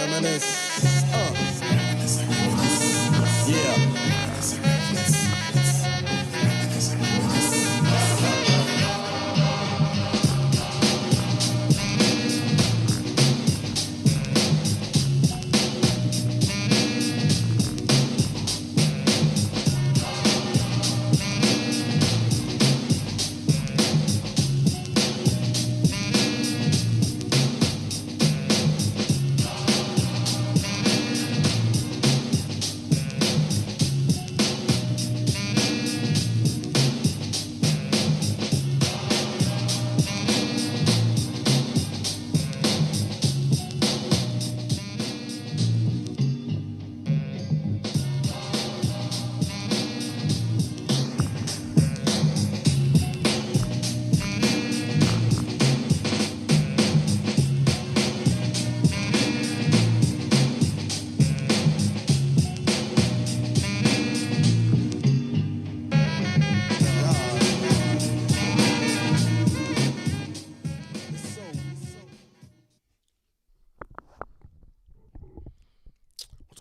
reminisce. Yeah.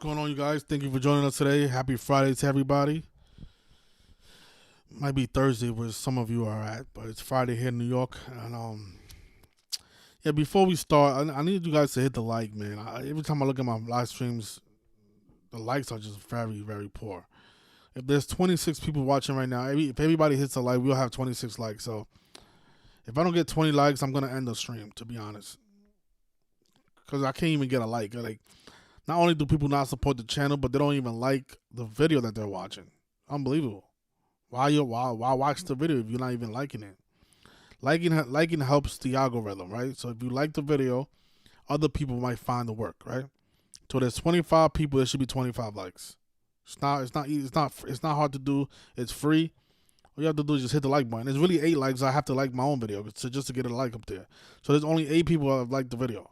What's going on, you guys? Thank you for joining us today. Happy Friday to everybody. Might be Thursday where some of you are at, but it's Friday here in New York. And yeah, before we start, I need you guys to hit the like, man. Every time I look at my live streams, the likes are just very, very poor. If there's 26 people watching right now, if everybody hits a like, we'll have 26 likes. So if I don't get 20 likes, I'm gonna end the stream, to be honest, because I can't even get a like. Not only do people not support the channel, but they don't even like the video that they're watching. Unbelievable. Why watch the video if you're not even liking it? Liking helps the algorithm, right? So if you like the video, other people might find the work, right? So there's 25 people, there should be 25 likes. It's not hard to do. It's free. All you have to do is just hit the like button. There's really 8 likes. I have to like my own video just to get a like up there. So there's only 8 people that have liked the video.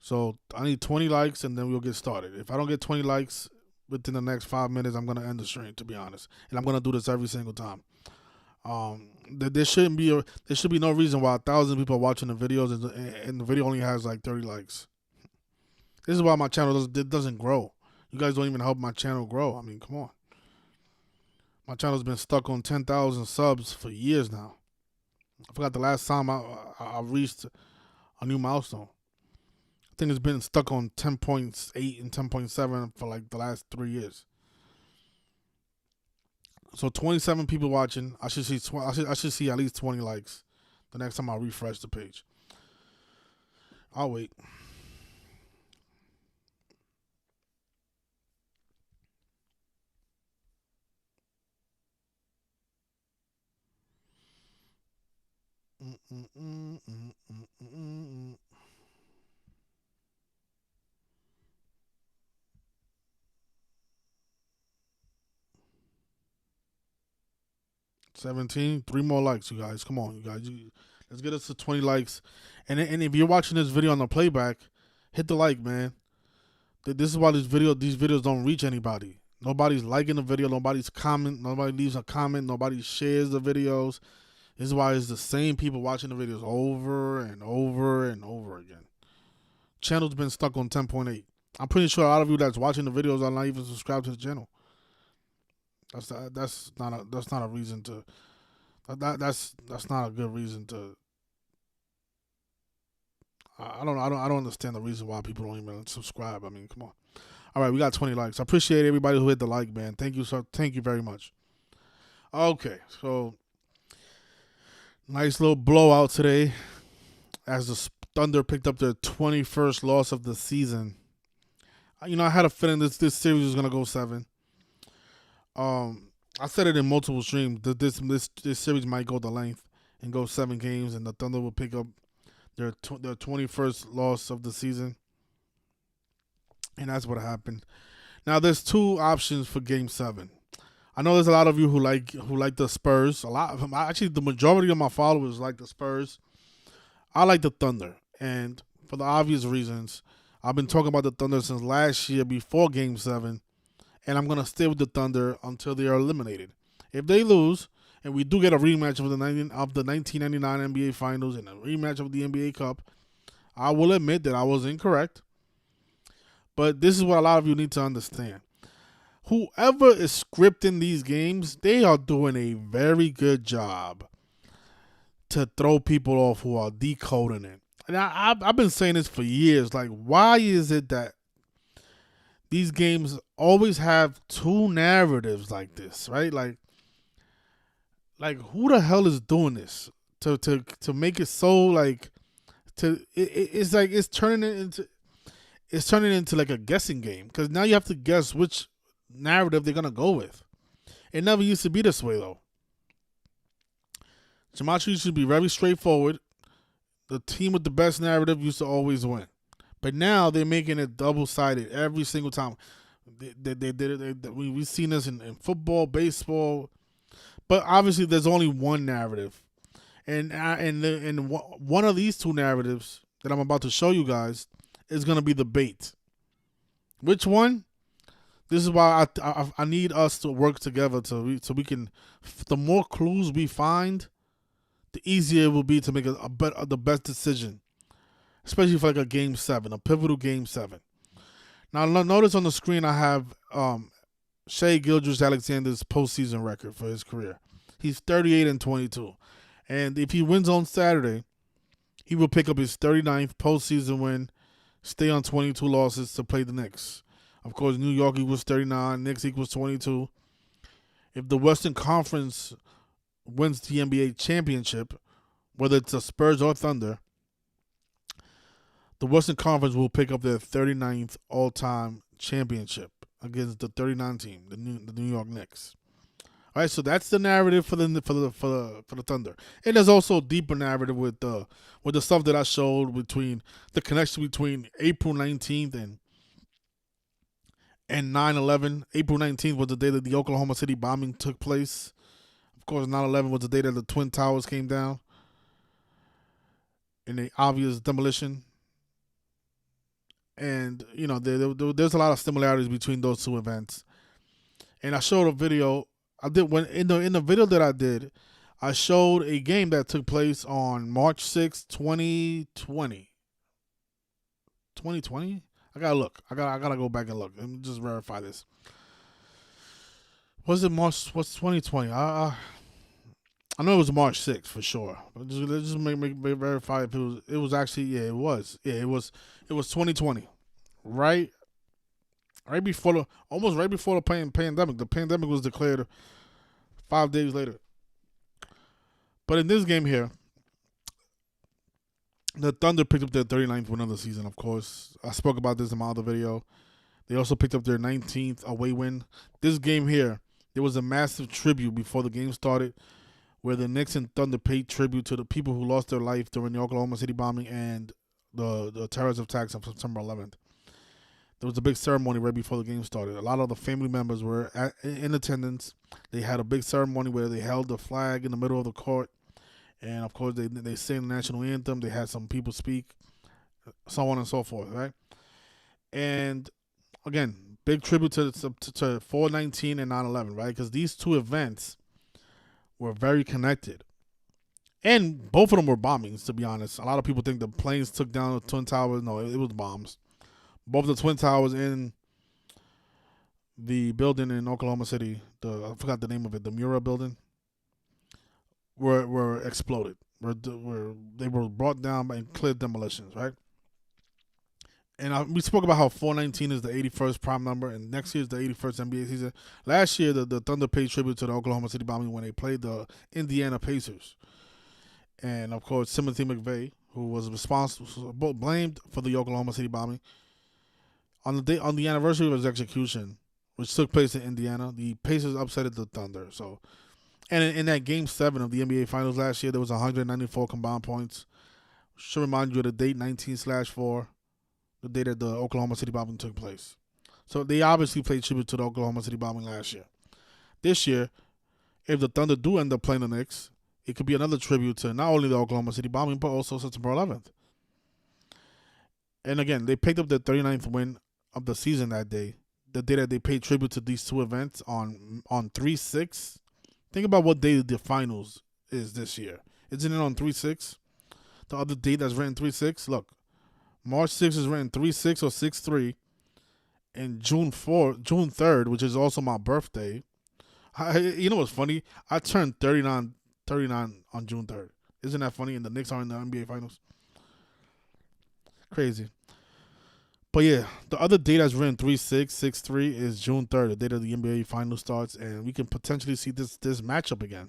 So I need 20 likes and then we'll get started. If I don't get 20 likes within the next 5 minutes, I'm gonna end the stream, to be honest. And I'm gonna do this every single time. There should be no reason why 1,000 people are watching the videos and the video only has like 30 likes. This is why my channel doesn't grow. You guys don't even help my channel grow. I mean, come on. My channel's been stuck on 10,000 subs for years now. I forgot the last time I reached a new milestone. I think it's been stuck on 10.8 and 10.7 for like the last 3 years. So 27 people watching. I should see at least 20 likes the next time I refresh the page. I'll wait. Mm-mm-mm-mm-mm-mm-mm. 17, 3 more likes, you guys. Come on, you guys. Let's get us to 20 likes. And if you're watching this video on the playback, hit the like, man. This is why these videos don't reach anybody. Nobody's liking the video. Nobody's comment. Nobody leaves a comment. Nobody shares the videos. This is why it's the same people watching the videos over and over and over again. Channel's been stuck on 10.8. I'm pretty sure a lot of you that's watching the videos are not even subscribed to the channel. That's not a reason to. That's not a good reason to. I don't understand the reason why people don't even subscribe. I mean, come on. All right, we got 20 likes. I appreciate everybody who hit the like, man. Thank you, sir. Thank you very much. Okay, so nice little blowout today, as the Thunder picked up their 21st loss of the season. You know, I had a feeling this series was gonna go 7. I said it in multiple streams that this series might go the length and go 7 games, and the Thunder will pick up their 21st loss of the season, and that's what happened. Now there's 2 options for Game 7. I know there's a lot of you who like the Spurs. Actually, the majority of my followers like the Spurs. I like the Thunder, and for the obvious reasons, I've been talking about the Thunder since last year before Game 7. And I'm going to stay with the Thunder until they are eliminated. If they lose, and we do get a rematch of the 1999 NBA Finals and a rematch of the NBA Cup, I will admit that I was incorrect. But this is what a lot of you need to understand. Whoever is scripting these games, they are doing a very good job to throw people off who are decoding it. And I've been saying this for years. Like, why is it that these games always have two narratives like this, right? Like who the hell is doing this to make it so like it's like it's turning into like a guessing game because now you have to guess which narrative they're gonna go with. It never used to be this way though. Gematria used to be very straightforward. The team with the best narrative used to always win. But now they're making it double-sided every single time. We've seen this in football, baseball, but obviously there's only one narrative, and one of these two narratives that I'm about to show you guys is gonna be the bait. Which one? This is why I need us to work together so we can. The more clues we find, the easier it will be to make the best decision, especially for like a game 7, a pivotal game 7. Now notice on the screen I have Shai Gilgeous-Alexander's postseason record for his career. He's 38-22, and if he wins on Saturday, he will pick up his 39th postseason win, stay on 22 losses to play the Knicks. Of course, New York equals 39, Knicks equals 22. If the Western Conference wins the NBA championship, whether it's the Spurs or Thunder, the Western Conference will pick up their 39th all-time championship against the 39 team, the New York Knicks. All right, so that's the narrative for the Thunder, and there's also a deeper narrative with the stuff that I showed between the connection between April 19th and 9/11. April 19th was the day that the Oklahoma City bombing took place. Of course, 9/11 was the day that the Twin Towers came down in the obvious demolition. And, you know, there's a lot of similarities between those two events. And I showed a video. I did when in the video that I did, I showed a game that took place on March 6, 2020. 2020? I gotta look. I gotta go back and look. Let me just verify this. Was it March? What's 2020? I know it was March 6th for sure. But let's just make verify if it was actually, yeah, it was. Yeah, it was 2020. Right before almost right before the pandemic. The pandemic was declared 5 days later. But in this game here, the Thunder picked up their 39th win of the season, of course. I spoke about this in my other video. They also picked up their 19th away win. This game here, there was a massive tribute before the game started where the Knicks and Thunder paid tribute to the people who lost their life during the Oklahoma City bombing and the terrorist attacks on September 11th. There was a big ceremony right before the game started. A lot of the family members were in attendance. They had a big ceremony where they held the flag in the middle of the court. And, of course, they sang the national anthem. They had some people speak, so on and so forth, right? And, again, big tribute to 4/19 and 9/11, right? Because these two events were very connected. And both of them were bombings, to be honest. A lot of people think the planes took down the Twin Towers. No, it was bombs. Both the Twin Towers and the building in Oklahoma City, I forgot the name of it, the Mura building, were exploded. They were brought down by clear demolitions, right? And we spoke about how 419 is the 81st prime number, and next year is the 81st NBA season. Last year, the Thunder paid tribute to the Oklahoma City bombing when they played the Indiana Pacers. And, of course, Timothy McVeigh, who was blamed for the Oklahoma City bombing, on the anniversary of his execution, which took place in Indiana, the Pacers upset the Thunder. So, and in that Game 7 of the NBA Finals last year, there was 194 combined points. Should remind you of the date 19/4, the day that the Oklahoma City bombing took place. So they obviously played tribute to the Oklahoma City bombing last year. This year, if the Thunder do end up playing the Knicks, it could be another tribute to not only the Oklahoma City bombing, but also September 11th. And again, they picked up their 39th win of the season that day, the day that they paid tribute to these two events on 3/6. Think about what day the finals is this year. Isn't it on 3/6? The other date that's written 3/6? Look, March 6th is written 3/6 or 6/3. and June 3rd, which is also my birthday. You know what's funny? I turned 39 on June 3rd. Isn't that funny? And the Knicks are in the NBA Finals. Crazy. But yeah, the other date that's written 3-6-6-3 is June 3rd, the date of the NBA Finals starts, and we can potentially see this matchup again.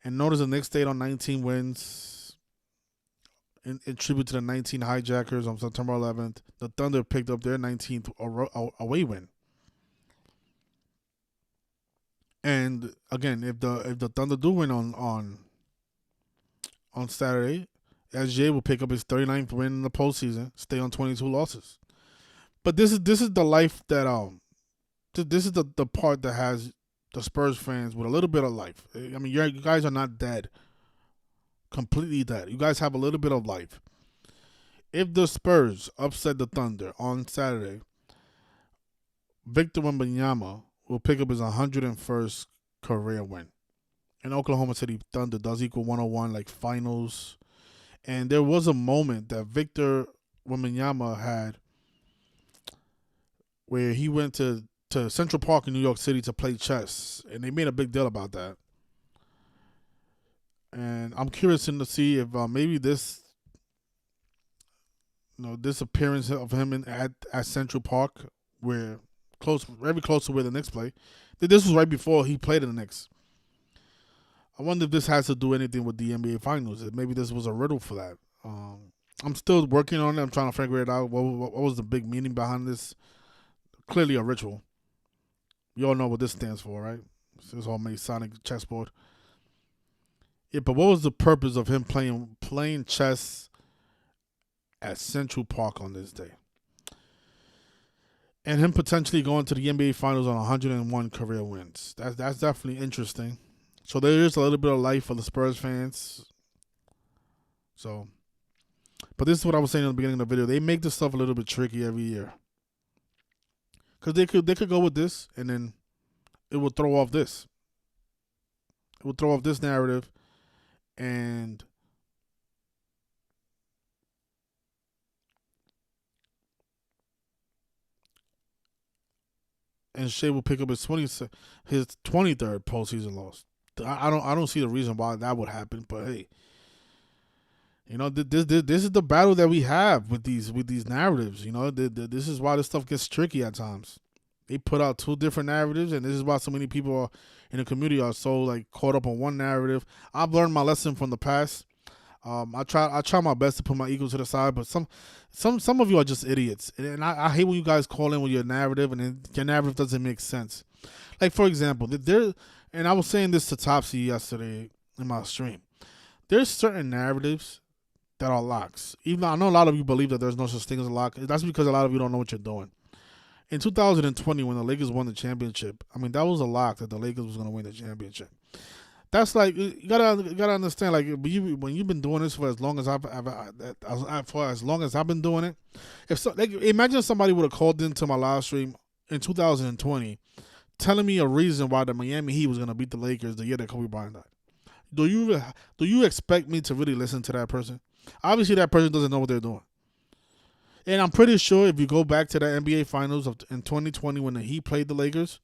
And notice the Knicks stayed on 19 wins in tribute to the 19 hijackers on September 11th. The Thunder picked up their 19th away win. And again, if the Thunder do win on Saturday, SJ will pick up his 39th win in the postseason, stay on 22 losses. But this is the life that this is the part that has the Spurs fans with a little bit of life. I mean, you guys are not dead, completely dead. You guys have a little bit of life. If the Spurs upset the Thunder on Saturday, Victor Wembanyama will pick up his 101st career win. And Oklahoma City Thunder does equal 101, like finals. And there was a moment that Victor Wembanyama had where he went to Central Park in New York City to play chess, and they made a big deal about that. And I'm curious to see if maybe this, this appearance of him at Central Park, where very close to where the Knicks play. This was right before he played in the Knicks. I wonder if this has to do anything with the NBA Finals. Maybe this was a riddle for that. I'm still working on it. I'm trying to figure it out. What was the big meaning behind this? Clearly a ritual. You all know what this stands for, right? This whole Masonic chessboard. Yeah, but what was the purpose of him playing chess at Central Park on this day? And him potentially going to the NBA Finals on 101 career wins. That's definitely interesting. So there is a little bit of life for the Spurs fans. So, but this is what I was saying in the beginning of the video. They make this stuff a little bit tricky every year. Because they could go with this, and then it will throw off this. It will throw off this narrative, and Shea will pick up his 23rd postseason loss. I don't see the reason why that would happen, but hey, this is the battle that we have with these narratives. This is why this stuff gets tricky at times. They put out two different narratives, and this is why so many people in the community are so caught up on one narrative. I've learned my lesson from the past. I try my best to put my ego to the side, but some of you are just idiots, and I hate when you guys call in with your narrative, and then your narrative doesn't make sense. Like, for example, and I was saying this to Topsy yesterday in my stream. There's certain narratives that are locks. Even though I know a lot of you believe that there's no such thing as a lock. That's because a lot of you don't know what you're doing. In 2020, when the Lakers won the championship, I mean, that was a lock that the Lakers was going to win the championship. That's you gotta understand. When you've been doing this for as long as I've been doing it, imagine somebody would have called into my live stream in 2020, telling me a reason why the Miami Heat was going to beat the Lakers the year that Kobe Bryant died. Do you expect me to really listen to that person? Obviously, that person doesn't know what they're doing. And I'm pretty sure if you go back to the NBA Finals in 2020 when the Heat played the Lakers,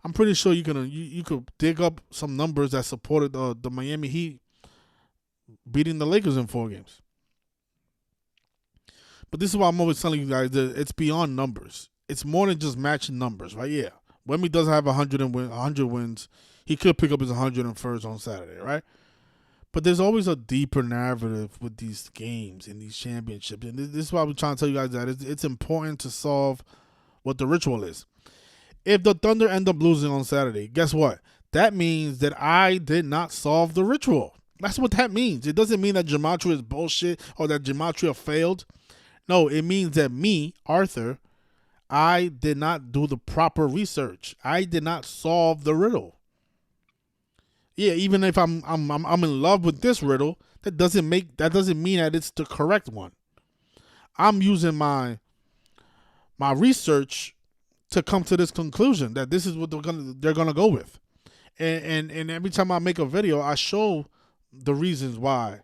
I'm pretty sure you could dig up some numbers that supported the Miami Heat beating the Lakers in 4 games. But this is why I'm always telling you guys that it's beyond numbers. It's more than just matching numbers, right? Yeah. Wemby does have 100 wins. He could pick up his 101st on Saturday, right? But there's always a deeper narrative with these games and these championships. And this is why I'm trying to tell you guys that it's important to solve what the ritual is. If the Thunder end up losing on Saturday, guess what? That means that I did not solve the ritual. That's what that means. It doesn't mean that gematria is bullshit or that gematria failed. No, it means that me, Arthur, I did not do the proper research. I did not solve the riddle. Yeah, even if I'm in love with this riddle, that doesn't mean that it's the correct one. I'm using my research to come to this conclusion that this is what they're gonna go with. And every time I make a video, I show the reasons why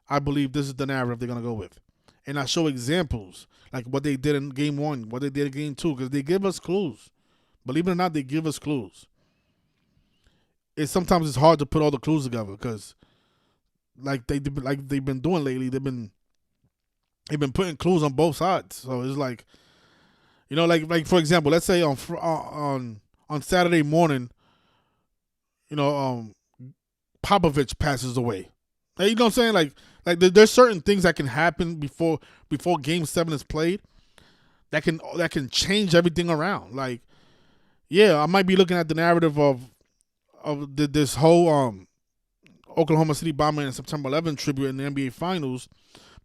I believe this is the narrative they're gonna go with. and I show examples like what they did in game 1, what they did in game 2, because they give us clues. Believe it or not, they give us clues. Sometimes it's hard to put all the clues together because like they've been doing lately, they've been putting clues on both sides. So it's like, like for example, let's say on Saturday morning, Popovich passes away. You know what I'm saying? Like there's certain things that can happen before Game 7 is played that can change everything around. Like, yeah, I might be looking at the narrative of this whole Oklahoma City Bomber and September 11th tribute in the NBA Finals,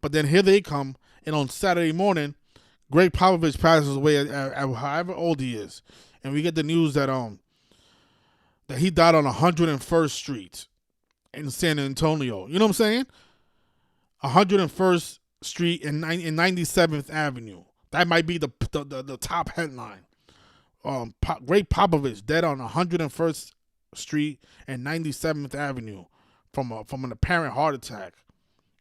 but then here they come, and on Saturday morning, Greg Popovich passes away at however old he is, and we get the news that he died on 101st Street in San Antonio. You know what I'm saying? 101st Street and 97th Avenue. That might be the top headline. Greg Popovich dead on 101st Street and 97th Avenue from an apparent heart attack.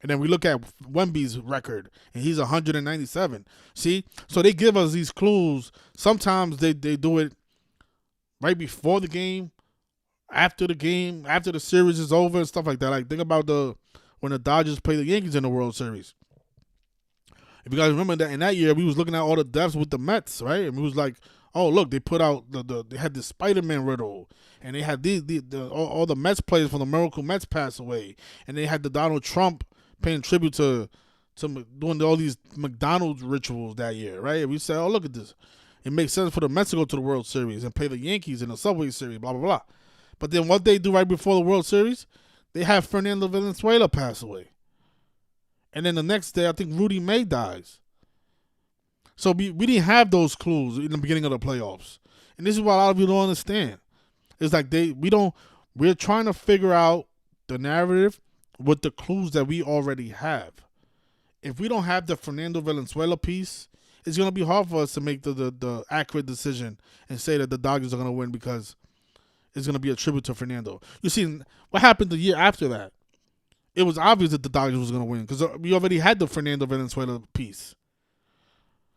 And then we look at Wemby's record, and he's 197. See? So they give us these clues. Sometimes they do it right before the game, after the series is over and stuff like that. Like, think about when the Dodgers play the Yankees in the World Series. If you guys remember that in that year, we was looking at all the deaths with the Mets, right? And we was like, oh, look, they put out they had the Spider-Man riddle, and they had all the Mets players from the Miracle Mets pass away, and they had the Donald Trump paying tribute to doing all these McDonald's rituals that year, right? And we said, oh, look at this. It makes sense for the Mets to go to the World Series and play the Yankees in the Subway Series, blah, blah, blah. But then what they do right before the World Series, they have Fernando Valenzuela pass away. And then the next day, I think Rudy May dies. So we didn't have those clues in the beginning of the playoffs. And this is what a lot of you don't understand. It's like we're trying to figure out the narrative with the clues that we already have. If we don't have the Fernando Valenzuela piece, it's going to be hard for us to make the accurate decision and say that the Dodgers are going to win because it's going to be a tribute to Fernando. You see, what happened the year after that? It was obvious that the Dodgers was going to win because we already had the Fernando Valenzuela piece.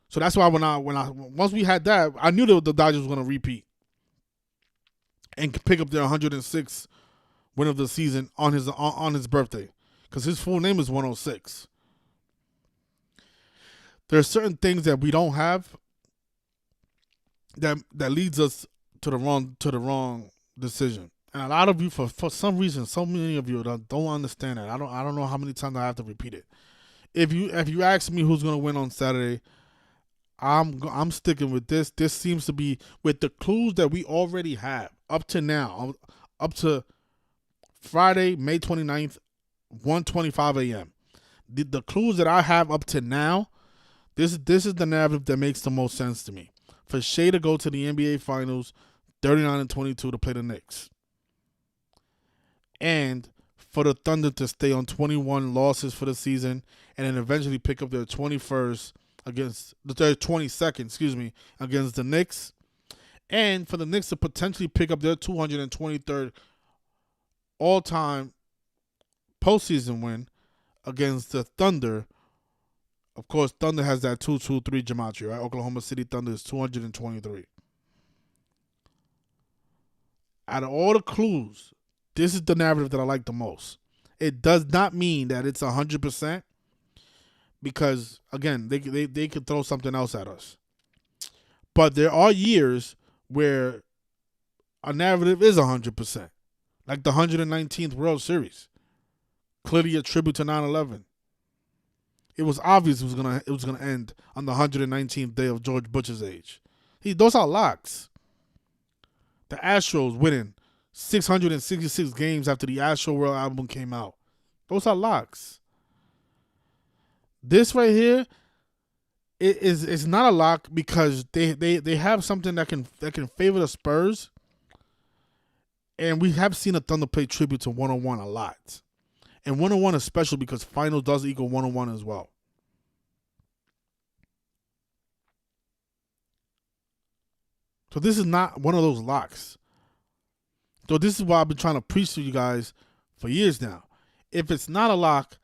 So that's why once we had that, I knew that the Dodgers were going to repeat and pick up their 106th win of the season on his birthday, because his full name is 106. There are certain things that we don't have that leads us to the wrong decision. And a lot of you, for some reason, so many of you don't understand that. I don't know how many times I have to repeat it. If you ask me who's gonna win on Saturday, I'm sticking with this. This seems to be with the clues that we already have up to now, up to Friday, May 29th, 1:25 a.m. The clues that I have up to now, this is the narrative that makes the most sense to me. For Shea to go to the NBA Finals, 39-22 to play the Knicks, and for the Thunder to stay on 21 losses for the season, and then eventually pick up their 22nd, against the Knicks, and for the Knicks to potentially pick up their 223rd all-time postseason win against the Thunder. Of course, Thunder has that 2-2-3 gematria, right? Oklahoma City Thunder is 223. Out of all the clues, this is the narrative that I like the most. It does not mean that it's 100%, because, again, they could throw something else at us. But there are years where a narrative is 100%, like the 119th World Series, clearly a tribute to 9/11. It was obvious it was gonna end on the 119th day of George Bush's age. Those are locks. The Astros winning 666 games after the Astro World album came out. Those are locks. This right here is not a lock because they have something that can favor the Spurs, and we have seen the Thunder play tribute to 101 a lot. And 101 is special because finals does equal 101 as well. So this is not one of those locks. So this is why I've been trying to preach to you guys for years now. If it's not a lock,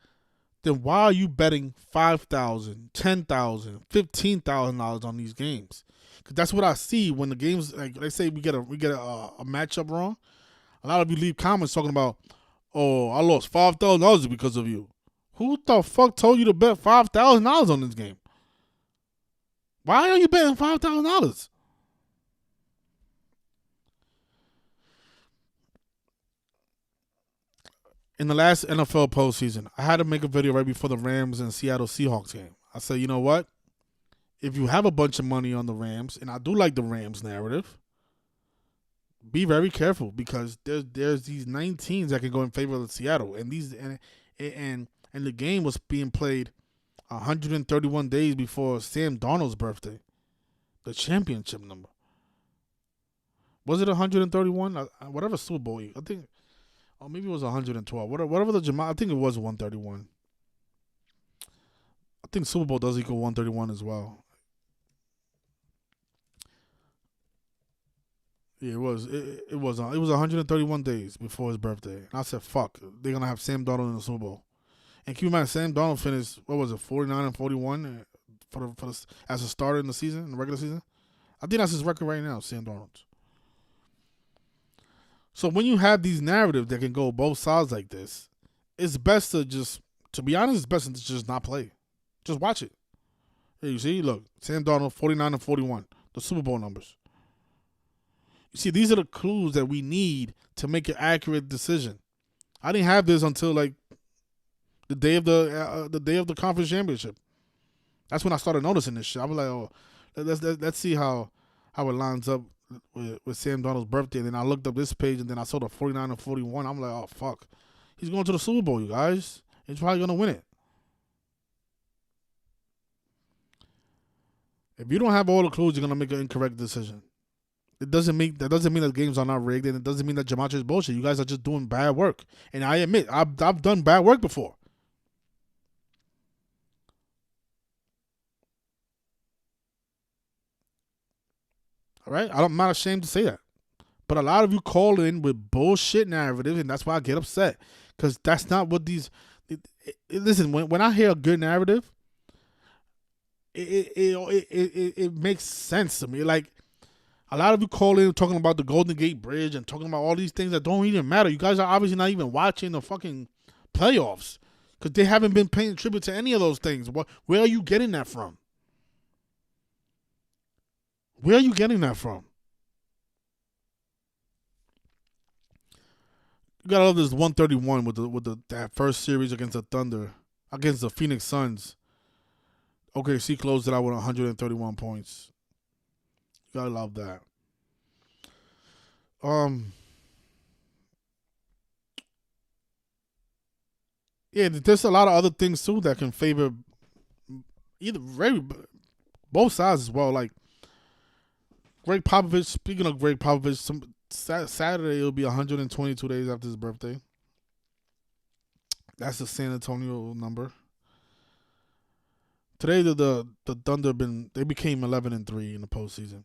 then why are you betting $5,000, $10,000, $15,000 on these games? Because that's what I see when the games, like they say, we get a matchup wrong. A lot of you leave comments talking about, oh, I lost $5,000 because of you. Who the fuck told you to bet $5,000 on this game? Why are you betting $5,000? In the last NFL postseason, I had to make a video right before the Rams and Seattle Seahawks game. I said, you know what? If you have a bunch of money on the Rams, and I do like the Rams narrative, be very careful because there's these 19s that can go in favor of Seattle, and the game was being played 131 days before Sam Darnold's birthday, the championship number. Was it 131? Whatever Super Bowl, I think. Oh, maybe it was 112. Whatever the Jamal, I think it was 131. I think Super Bowl does equal 131 as well. Yeah, it was. It was 131 days before his birthday. And I said, "Fuck, they're gonna have Sam Darnold in the Super Bowl." And keep in mind, Sam Darnold finished 49-41 as a starter in the season, in the regular season. I think that's his record right now, Sam Darnold's. So when you have these narratives that can go both sides like this, it's best to be honest, it's best to just not play. Just watch it. Here you see, look, Sam Darnold 49-41, the Super Bowl numbers. You see, these are the clues that we need to make an accurate decision. I didn't have this until like the day of the conference championship. That's when I started noticing this shit. I was like, oh, let's see how it lines up with Sam Darnold's birthday. And then I looked up this page, and then I saw the 49-41. I'm like, oh fuck, he's going to the Super Bowl, you guys. He's probably gonna win it. If you don't have all the clues, you're gonna make an incorrect decision. That doesn't mean that games are not rigged, and it doesn't mean that Gematria is bullshit. You guys are just doing bad work, and I admit I've done bad work before. All right, I'm not ashamed to say that, but a lot of you call in with bullshit narratives, and that's why I get upset because that's not what these. Listen, when I hear a good narrative, it makes sense to me. Like, a lot of you call in talking about the Golden Gate Bridge and talking about all these things that don't even matter. You guys are obviously not even watching the fucking playoffs because they haven't been paying tribute to any of those things. Where are you getting that from? Where are you getting that from? You gotta love this 131 with that first series against the Thunder, against the Phoenix Suns. OKC closed it out with 131 points. You gotta love that. Yeah, there's a lot of other things too that can favor both sides as well. Like Greg Popovich. Speaking of Greg Popovich, Saturday it'll be 122 days after his birthday. That's the San Antonio number. Today the Thunder became 11-3 in the postseason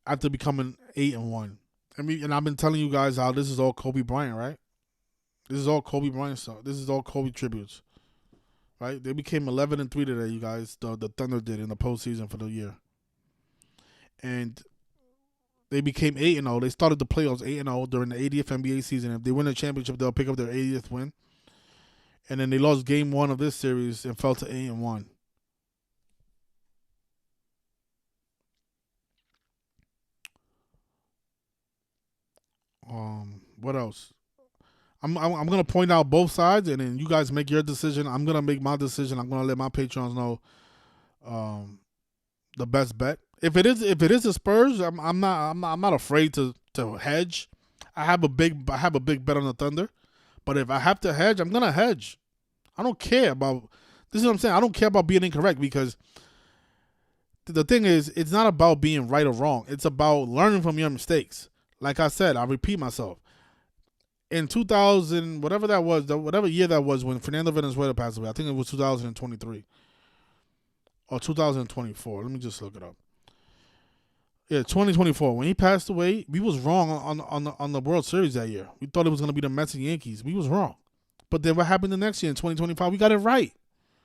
after becoming 8-1. And I've been telling you guys how this is all Kobe Bryant, right? This is all Kobe Bryant stuff. This is all Kobe tributes, right? They became 11-3 today, you guys. The Thunder did in the postseason for the year, and they became 8-0. They started the playoffs 8-0 during the 80th NBA season. If they win the championship, they'll pick up their 80th win. And then they lost game 1 of this series and fell to 8-1. What else? I'm gonna point out both sides, and then you guys make your decision. I'm gonna make my decision. I'm gonna let my patrons know the best bet. If it is the Spurs, I'm not afraid to hedge. I have a big bet on the Thunder, but if I have to hedge, I'm gonna hedge. I don't care about this. Is what I'm saying. I don't care about being incorrect because the thing is, it's not about being right or wrong. It's about learning from your mistakes. Like I said, I repeat myself. In 2000, whatever that was, whatever year that was when Fernando Valenzuela passed away, I think it was 2023 or 2024. Let me just look it up. Yeah, 2024. When he passed away, we was wrong on the World Series that year. We thought it was going to be the Mets and Yankees. We was wrong. But then what happened the next year in 2025? We got it right.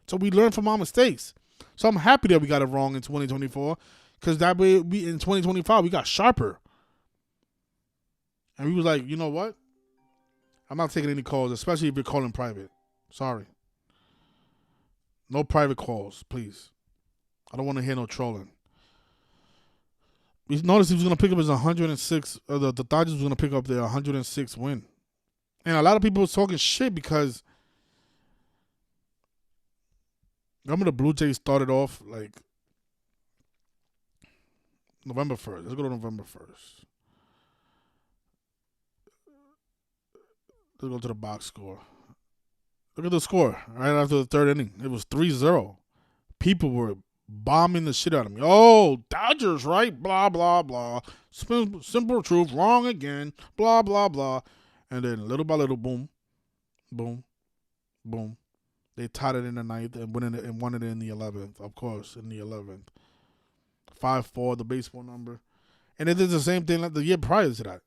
So we learned from our mistakes. So I'm happy that we got it wrong in 2024 because that way we in 2025 we got sharper. And we was like, you know what? I'm not taking any calls, especially if you're calling private. Sorry. No private calls, please. I don't want to hear no trolling. We noticed he was going to pick up his 106. The Dodgers was going to pick up their 106 win. And a lot of people was talking shit because remember the Blue Jays started off like November 1st. Let's go to November 1st. Let's go to the box score. Look at the score right after the third inning. It was 3-0. People were bombing the shit out of me. Oh, Dodgers, right? Blah, blah, blah. Simple truth. Wrong again. Blah, blah, blah. And then little by little, boom, boom, boom. They tied it in the ninth and won it in the 11th. Of course, in the 11th. 5-4, the baseball number. And they did the same thing like the year prior to that.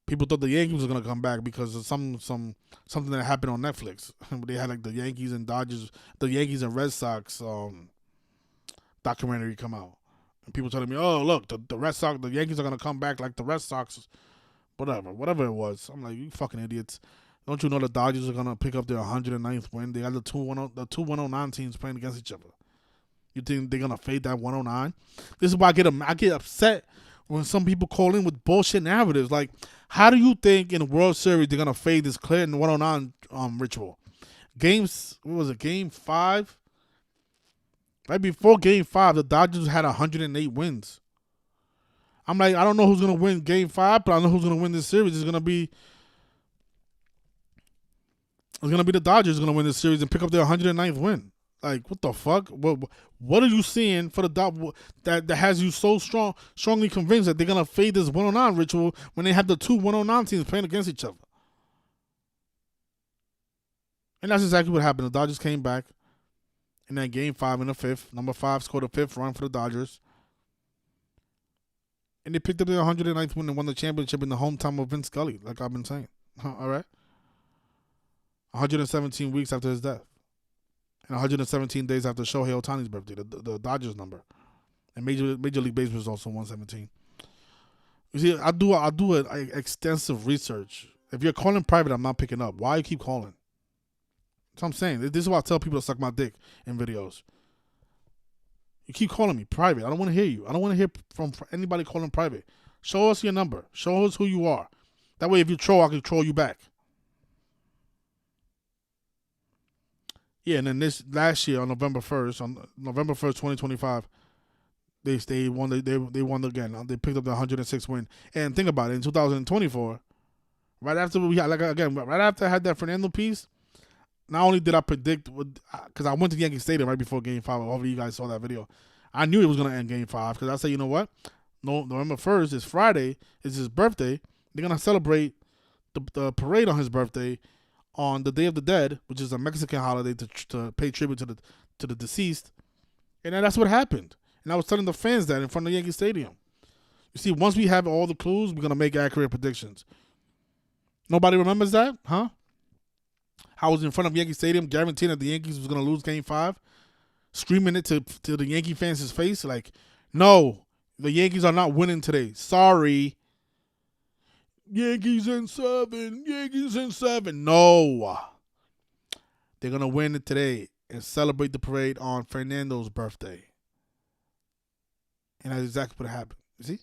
People thought the Yankees were gonna come back because of something that happened on Netflix. They had like the Yankees and Dodgers, the Yankees and Red Sox documentary come out, and people telling me, "Oh, look, the Red Sox, the Yankees are gonna come back like the Red Sox, whatever it was." I'm like, you fucking idiots! Don't you know the Dodgers are gonna pick up their 109th win? They got the two 109 teams playing against each other. You think they're gonna fade that 109? This is why I get upset when some people call in with bullshit narratives. Like, how do you think in the World Series they're gonna fade this Clinton 109 ritual? Game 5? Right before Game 5, the Dodgers had 108 wins. I'm like, I don't know who's gonna win Game 5, but I know who's gonna win this series. It's gonna be the Dodgers gonna win this series and pick up their 109th win. Like, what the fuck? What are you seeing for the that has you so strongly convinced that they're gonna fade this 109 ritual when they have the two 109 teams playing against each other? And that's exactly what happened. The Dodgers came back in that Game 5 in the 5th. Number 5 scored a 5th run for the Dodgers. And they picked up their 109th win and won the championship in the hometown of Vince Scully, like I've been saying. All right? 117 weeks after his death. And 117 days after Shohei Ohtani's birthday, the Dodgers number. And Major League Baseball is also 117. You see, I do an extensive research. If you're calling private, I'm not picking up. Why you keep calling? That's what I'm saying. This is why I tell people to suck my dick in videos. You keep calling me private. I don't want to hear you. I don't want to hear from anybody calling private. Show us your number. Show us who you are. That way, if you troll, I can troll you back. Yeah, and then this last year on November 1st, 2025, they won again. They picked up the 106 win. And think about it, in 2024, right after I had that Fernando piece, not only did I predict, because I went to Yankee Stadium right before Game 5. Hopefully you guys saw that video. I knew it was going to end Game 5 because I said, you know what? No, November 1st is Friday. It's his birthday. They're going to celebrate the parade on his birthday on the Day of the Dead, which is a Mexican holiday to pay tribute to the deceased. And then that's what happened. And I was telling the fans that in front of Yankee Stadium. You see, once we have all the clues, we're going to make accurate predictions. Nobody remembers that? Huh? I was in front of Yankee Stadium guaranteeing that the Yankees was going to lose Game 5, screaming it to the Yankee fans' face like, no, the Yankees are not winning today. Sorry. Yankees in 7. No. They're going to win it today and celebrate the parade on Fernando's birthday. And that's exactly what happened. You see?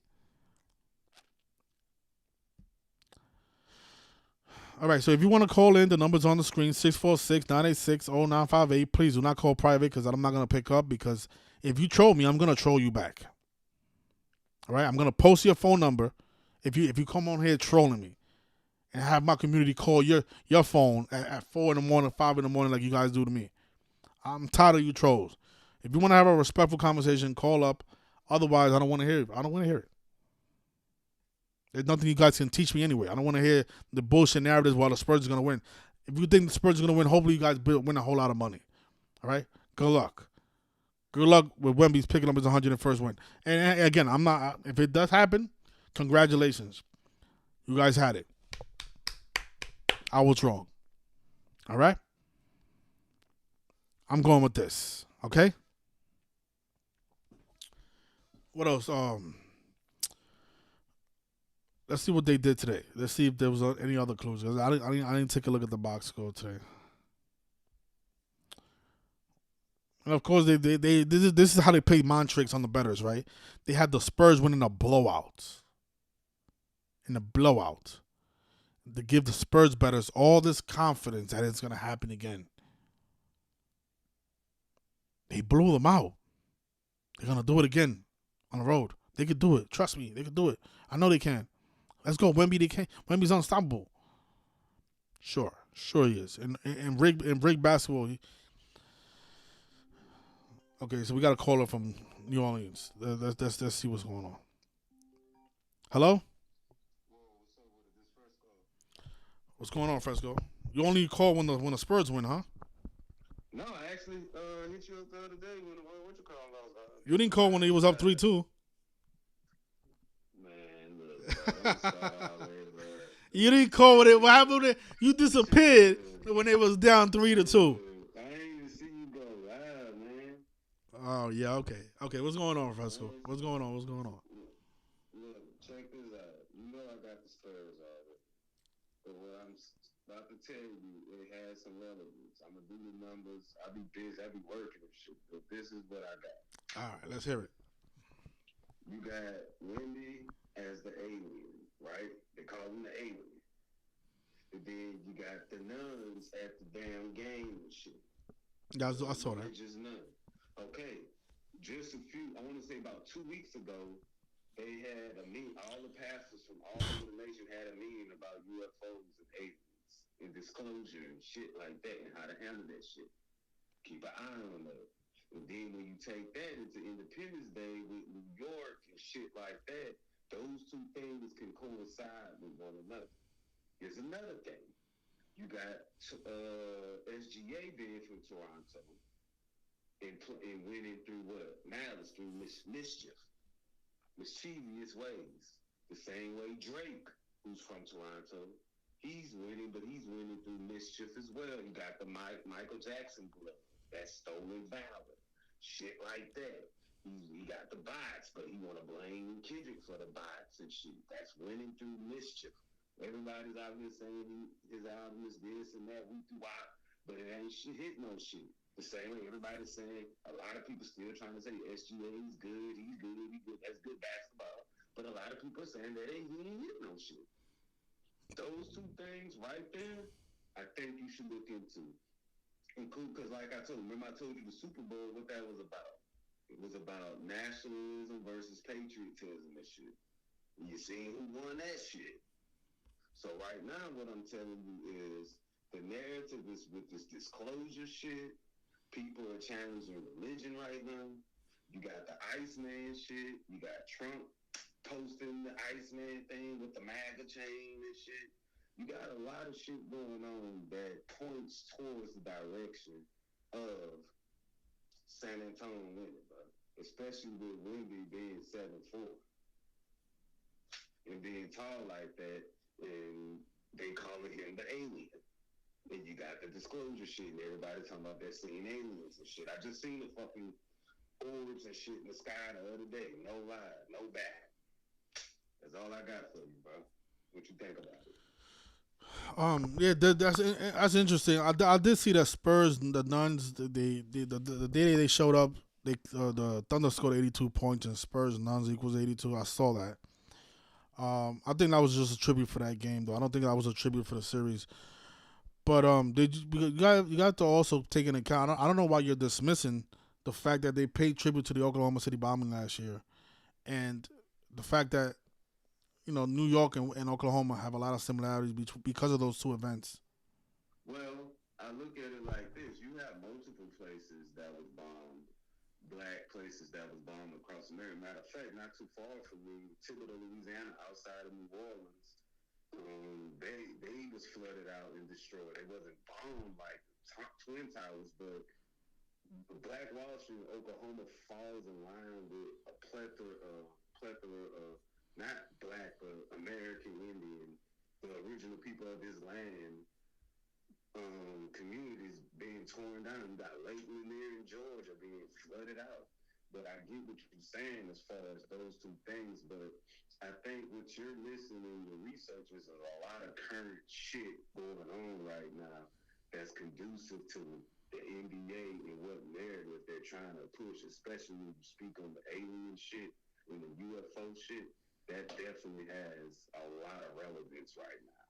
All right, so if you want to call in, the number's on the screen, 646-986-0958. Please do not call private because I'm not going to pick up, because if you troll me, I'm going to troll you back. All right, I'm going to post your phone number if you come on here trolling me and have my community call your phone at 4 in the morning, 5 in the morning like you guys do to me. I'm tired of you trolls. If you want to have a respectful conversation, call up. Otherwise, I don't want to hear it. I don't want to hear it. There's nothing you guys can teach me anyway. I don't want to hear the bullshit narratives while the Spurs are going to win. If you think the Spurs are going to win, hopefully you guys win a whole lot of money. All right? Good luck. Good luck with Wemby's picking up his 101st win. And again, I'm not. If it does happen, congratulations. You guys had it. I was wrong. All right, I'm going with this. Okay. What else? Let's see what they did today. Let's see if there was any other clues. I didn't take a look at the box score today. And of course, they this is how they play mind tricks on the betters, right? They had the Spurs winning a blowout. In a blowout. To give the Spurs betters all this confidence that it's going to happen again. They blew them out. They're going to do it again on the road. They could do it. Trust me, they could do it. I know they can. Let's go. Wemby, they can. Wemby's unstoppable. Sure he is. And rig basketball. Okay, so we got a caller from New Orleans. Let's see what's going on. Hello. What's going on, Fresco? You only call when the Spurs win, huh? No, I actually hit you up the other day when what you call lost. You didn't call when he was up 3-2. Man, look, bro, don't start already, bro. You didn't call when it. What happened? You disappeared when it was down 3-2. I ain't even see you go live, man. Oh yeah, okay. What's going on, Fresco? What's going on? Look, check this out. You know I got the Spurs already, but what I'm about to tell you, it has some relevance. I'm gonna do the numbers. I'll be busy. I'll be working and shit. But this is what I got. All right, let's hear it. You got Wendy as the alien, right? They call him the alien. And then you got the nuns at the damn game and shit. Yeah, I saw that. Religious nun. Okay. Just a few, I want to say about 2 weeks ago, they had a meeting. All the pastors from all over the nation had a meeting about UFOs and aliens and disclosure and shit like that and how to handle that shit. Keep an eye on that. And then when you take that into Independence Day with New York and shit like that, those two things can coincide with one another. Here's another thing. You got SGA being from Toronto and winning through what? Malice, through mischief, mischievous ways. The same way Drake, who's from Toronto, he's winning, but he's winning through mischief as well. You got the Michael Jackson glove. That's stolen valor. Shit like that. He got the bots, but he want to blame Kendrick for the bots and shit. That's winning through mischief. Everybody's out here saying his album is this and that, we through out, but it ain't shit, hit no shit. The same way everybody's saying, a lot of people still trying to say SGA is good, he's good, that's good basketball. But a lot of people are saying that he ain't hit no shit. Those two things right there, I think you should look into. Because like I told you, remember I told you the Super Bowl, what that was about. It was about nationalism versus patriotism and shit. And you seen who won that shit. So right now, what I'm telling you is the narrative is with this disclosure shit. People are challenging religion right now. You got the Iceman shit. You got Trump posting the Iceman thing with the MAGA chain and shit. You got a lot of shit going on that points towards the direction of San Antonio winning, bro. Especially with Wemby being 7'4" and being tall like that, and they calling him the alien. And you got the disclosure shit, and everybody talking about they're seeing aliens and shit. I just seen the fucking orbs and shit in the sky the other day. No lie, no bad. That's all I got for you, bro. What you think about it? Yeah, that's interesting. I did see that Spurs, the Nuns, the day they showed up, the Thunder scored 82 points and Spurs Nuns equals 82. I saw that. I think that was just a tribute for that game, though. I don't think that was a tribute for the series. But you got to also take into account. I don't know why you're dismissing the fact that they paid tribute to the Oklahoma City bombing last year, and the fact that New York and Oklahoma have a lot of similarities because of those two events. Well, I look at it like this. You have multiple places that was bombed, black places that was bombed across America. Matter of fact, not too far from me, Thibodaux, Louisiana, outside of New Orleans, they was flooded out and destroyed. They wasn't bombed like Twin Towers, but the Black Wall Street, Oklahoma, falls in line with a plethora of not black but American Indian, the original people of this land, out. But I get what you're saying as far as those two things. But I think what you're missing in your research is a lot of current shit going on right now that's conducive to the NBA and what narrative they're trying to push, especially when you speak on the alien shit and the UFO shit. That definitely has a lot of relevance right now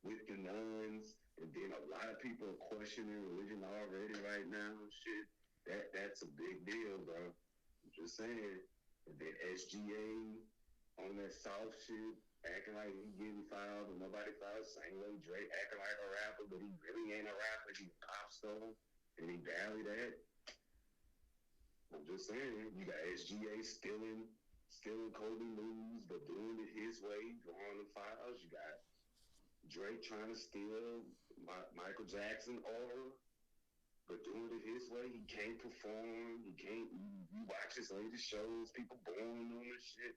with the nuns, and then a lot of people are questioning religion already right now and shit. That's a big deal, bro. I'm just saying. And then SGA on that soft shit, acting like he getting filed and nobody filed. Same way Drake acting like a rapper, but he really ain't a rapper. He's a pop star, and he barely that. I'm just saying, you got SGA stealing Kobe moves, but doing it his way, drawing the fouls. You got Drake trying to steal Michael Jackson aura, but doing it his way. He can't perform. He can't. You watch his latest shows, people booing him and shit.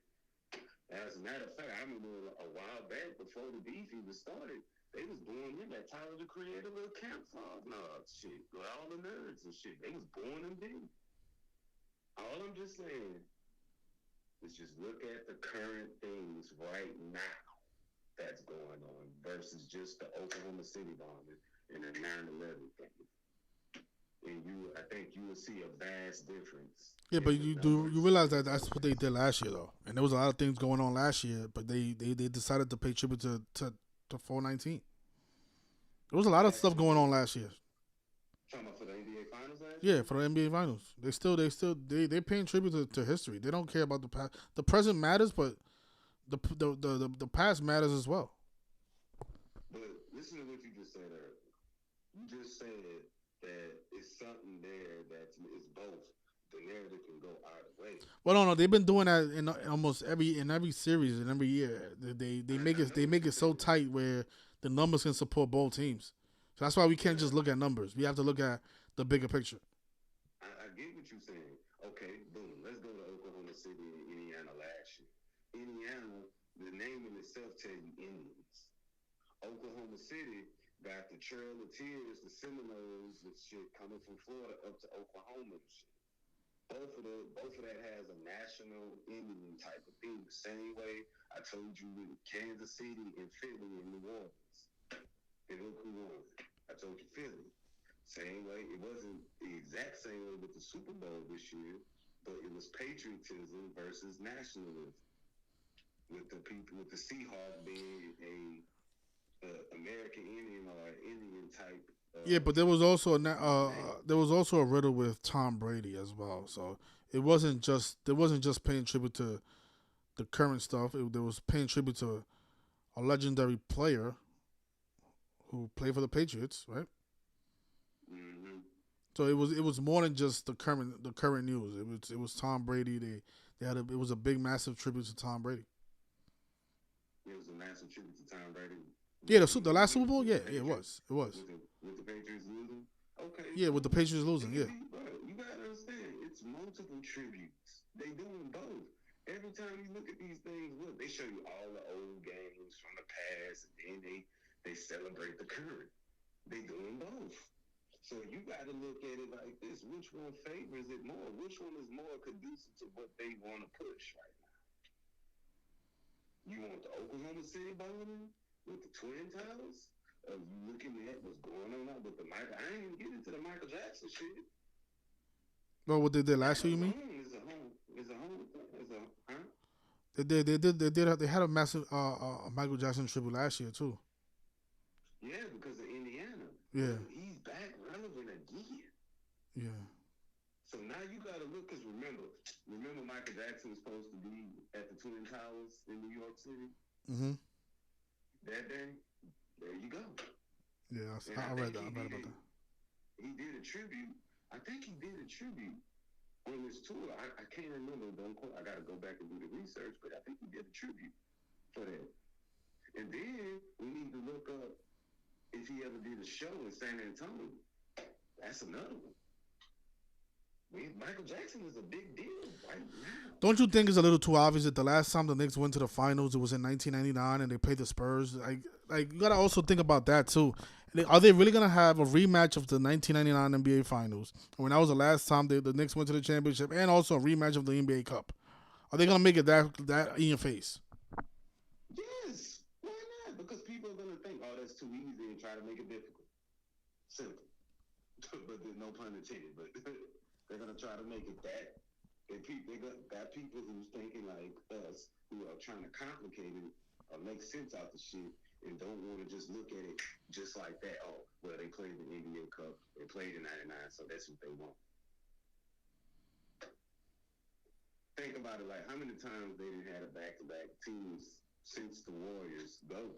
As a matter of fact, I remember a while back before the beef even started, they was booing him at Tyler the Creator little camp frog shit with all the nerds and shit. They was booing him then. All I'm just saying is just look at the current things right now that's going on versus just the Oklahoma City bombing and the 9/11 thing. And I think you will see a vast difference. Yeah, but you realize that that's what they did last year though, and there was a lot of things going on last year, but they decided to pay tribute to 419. There was a lot of stuff going on last year. Talking about for the NBA Finals last year? Yeah, for the NBA Finals, they paying tribute to history. They don't care about the past. The present matters, but the past matters as well. But listen to what you just said earlier. You just said that it's something there that is both. The narrative can go either way. Well, no, they've been doing that in almost every series and every year. They make it so tight where the numbers can support both teams. So that's why we can't just look at numbers. We have to look at the bigger picture. I get what you're saying. Okay, boom. Let's go to Oklahoma City and Indiana last year. Indiana, the name in itself tells you Indians. Oklahoma City got the Trail of Tears, the Seminoles, and shit coming from Florida up to Oklahoma and shit. Both of that has a national Indian type of thing. The same way I told you with Kansas City and Philly and New Orleans. And look who won. I told you Philly. Same way. It wasn't the exact same way with the Super Bowl this year, but it was patriotism versus nationalism. With the people, with the Seahawks being a American Indian or an Indian type. Yeah, but there was also a riddle with Tom Brady as well. So it wasn't just paying tribute to the current stuff. There was paying tribute to a legendary player who played for the Patriots, right? Mm-hmm. So it was more than just the current news. It was Tom Brady. It was a big massive tribute to Tom Brady. It was a massive tribute to Tom Brady. Yeah, the last Super Bowl. Yeah, it was. It was. With the Patriots losing. Okay. Yeah, with the Patriots losing. Yeah. You gotta understand, it's multiple tributes. They doing both. Every time you look at these things, look, they show you all the old games from the past, and then they celebrate the current. They doing both. So you got to look at it like this: which one favors it more? Which one is more conducive to what they want to push right now? You want the Oklahoma City bombing with the Twin Towers? Are you looking at what's going on with the Michael? I ain't even get into the Michael Jackson shit. Well, what they did last year, you mean? It's a home. Huh? They had a massive Michael Jackson tribute last year too. Yeah, because of Indiana. Yeah. He's back relevant again. Yeah. So now you got to look, because remember Michael Jackson was supposed to be at the Twin Towers in New York City? Mm-hmm. That day, there you go. Yeah, I read about that. He did a tribute. I think he did a tribute on this tour. I can't remember. Don't quote. I got to go back and do the research, but I think he did a tribute for that. And then we need to look up if he ever did a show in San Antonio. That's another one. Michael Jackson is a big deal right now. Don't you think it's a little too obvious that the last time the Knicks went to the finals, it was in 1999 and they played the Spurs? Like you gotta also think about that too. Are they really gonna have a rematch of the 1999 NBA Finals when that was the last time the Knicks went to the championship, and also a rematch of the NBA Cup? Are they gonna make it that in your face? Yes. Why not? Because people are gonna think, oh, that's too easy, and try to make it difficult. Simple. But there's no pun intended. But they're gonna try to make it that. They got people who's thinking like us, who are trying to complicate it or make sense out the shit, and don't want to just look at it just like that. Oh, well, they played the NBA Cup, they played in '99, so that's what they want. Think about it, like how many times they didn't have a back-to-back teams since the Warriors go.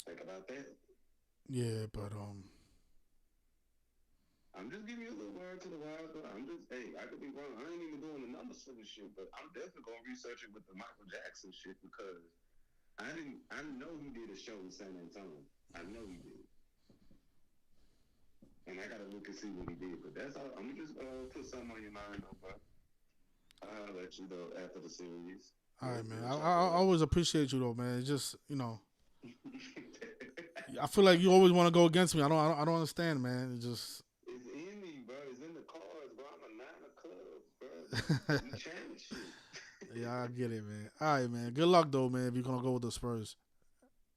Think about that. Yeah, but I'm just giving you a little word to the wild, but I'm just, hey, I could be wrong. I ain't even doing the numbers for this shit, but I'm definitely gonna research it with the Michael Jackson shit because I know he did a show in San Antonio. I know he did, and I gotta look and see what he did. But that's all. I'm just put something on your mind, though, bro. I'll let you know after the series. all right, man. I always appreciate you though, man. It's just I feel like you always want to go against me. I don't understand, man. It's just It's in me, bro. It's in the cards, bro. I'm a nine of clubs, bro. We change shit. yeah, I get it, man. All right, man. Good luck though, man. If you're gonna go with the Spurs.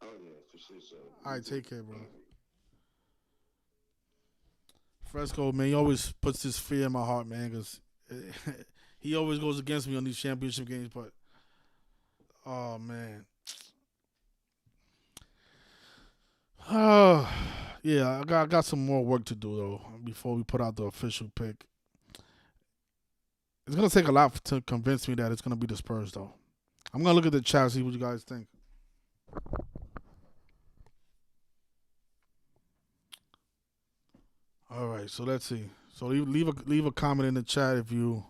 Oh yeah, for sure. So All me right, too. take care, bro. Fresco, man, he always puts this fear in my heart, man, because he always goes against me on these championship games. But oh man, oh yeah, I got some more work to do though before we put out the official pick. It's gonna take a lot to convince me that it's gonna be the Spurs though. I'm gonna look at the chat, see what you guys think. All right, so let's see. So leave a comment in the chat if you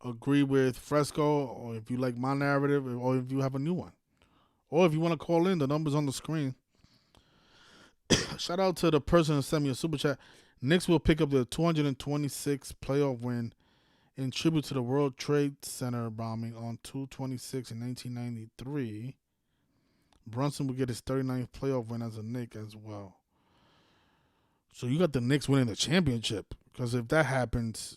agree with Fresco, or if you like my narrative, or if you have a new one, or if you want to call in. The numbers on the screen. Shout out to the person who sent me a super chat. Knicks will pick up their 226th playoff win in tribute to the World Trade Center bombing on 2/26 in 1993. Brunson will get his 39th playoff win as a Knick as well. So you got the Knicks winning the championship, because if that happens,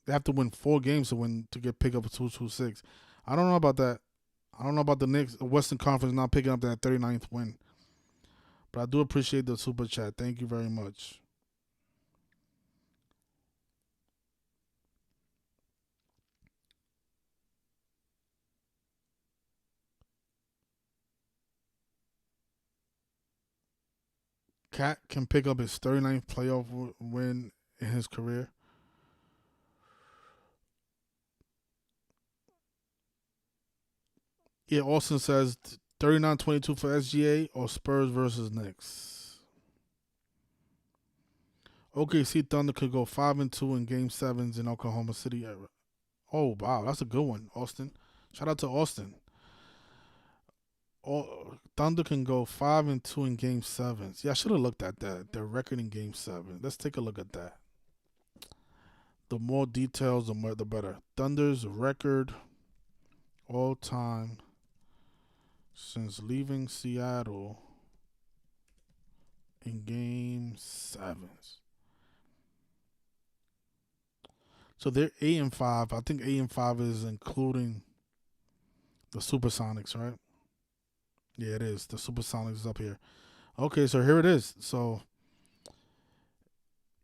they have to win 4 games to get pick up a 226. I don't know about that. I don't know about the Knicks, the Western Conference not picking up that 39th win. But I do appreciate the super chat. Thank you very much. Cat can pick up his 39th playoff win in his career. Yeah, Austin says 39-22 for SGA or Spurs versus Knicks. OKC Thunder could go 5-2 in Game Sevens in Oklahoma City. Oh wow, that's a good one, Austin. Shout out to Austin. Thunder can go 5-2 in Game Sevens. Yeah, I should have looked at that. Their record in Game 7. Let's take a look at that. The more details, the better. Thunder's record all time since leaving Seattle in Game Sevens. So they're 8-5. I think 8-5 is including the Supersonics, right? Yeah, it is. The Supersonics is up here. Okay, so here it is. So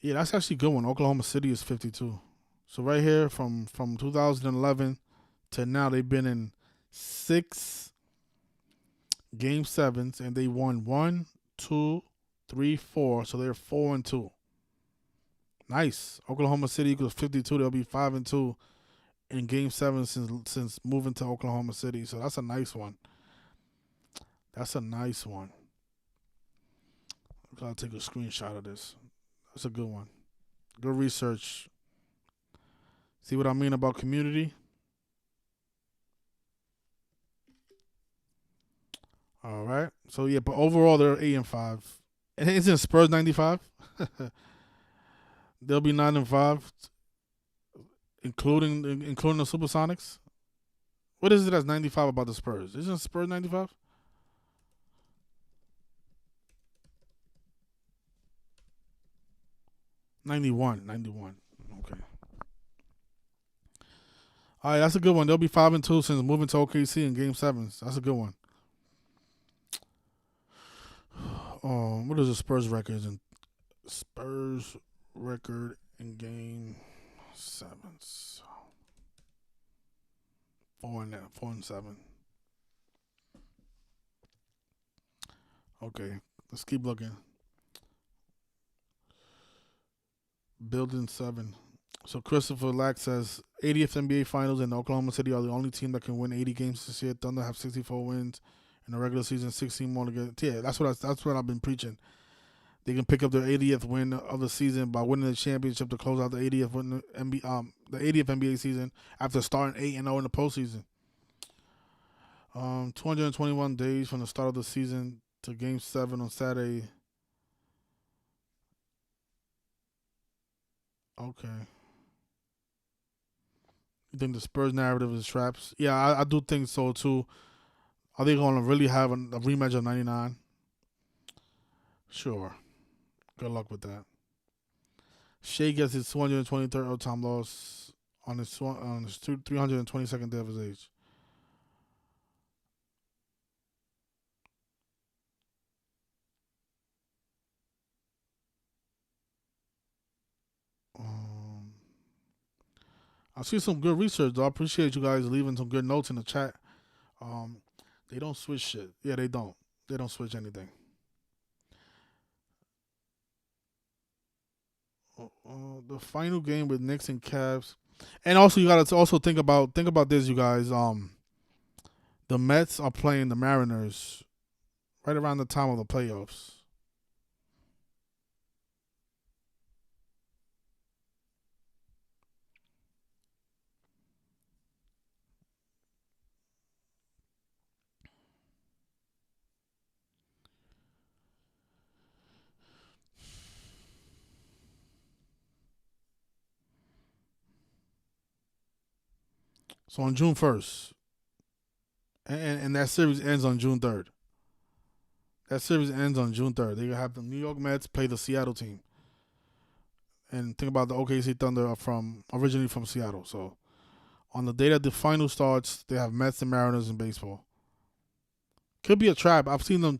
yeah, that's actually a good one. Oklahoma City is 52. So right here from 2011 to now, they've been in 6 Game Sevens and they won 1, 2, 3, 4. So they're 4-2. Nice. Oklahoma City equals 52. They'll be 5-2 in Game 7 since moving to Oklahoma City. So that's a nice one. That's a nice one. I'll take a screenshot of this. That's a good one. Good research. See what I mean about community? All right. So yeah, but overall they're 8-5. And isn't Spurs 95? They'll be 9-5, including the Supersonics. What is it that's 95 about the Spurs? Isn't Spurs 95? 91. 91. Okay. All right, that's a good one. They'll be 5-2 since moving to OKC in Game Sevens. That's a good one. What is the Spurs record in Game Sevens? 4-7. Okay, let's keep looking. Building 7. So Christopher Lack says 80th NBA Finals and Oklahoma City are the only team that can win 80 games this year. Thunder have 64 wins in the regular season, 16 more to get. Yeah, that's what I've been preaching. They can pick up their 80th win of the season by winning the championship to close out the 80th win the 80th NBA season after starting 8-0 in the postseason. 221 days from the start of the season to Game 7 on Saturday. Okay. You think the Spurs narrative is traps? Yeah, I do think so too. Are they going to really have a rematch of '99? Sure. Good luck with that. Shea gets his 223rd all-time loss on his 322nd day of his age. I see some good research though. I appreciate you guys leaving some good notes in the chat. Um, they don't switch shit. Yeah, they don't. They don't switch anything. The final game with Knicks and Cavs, and also you gotta also think about this, you guys. The Mets are playing the Mariners right around the time of the playoffs. So on June 1st, and that series ends on June 3rd. That series ends on June 3rd. They're gonna have the New York Mets play the Seattle team. And think about the OKC Thunder are originally from Seattle. So on the day that the final starts, they have Mets and Mariners in baseball. Could be a trap. I've seen them,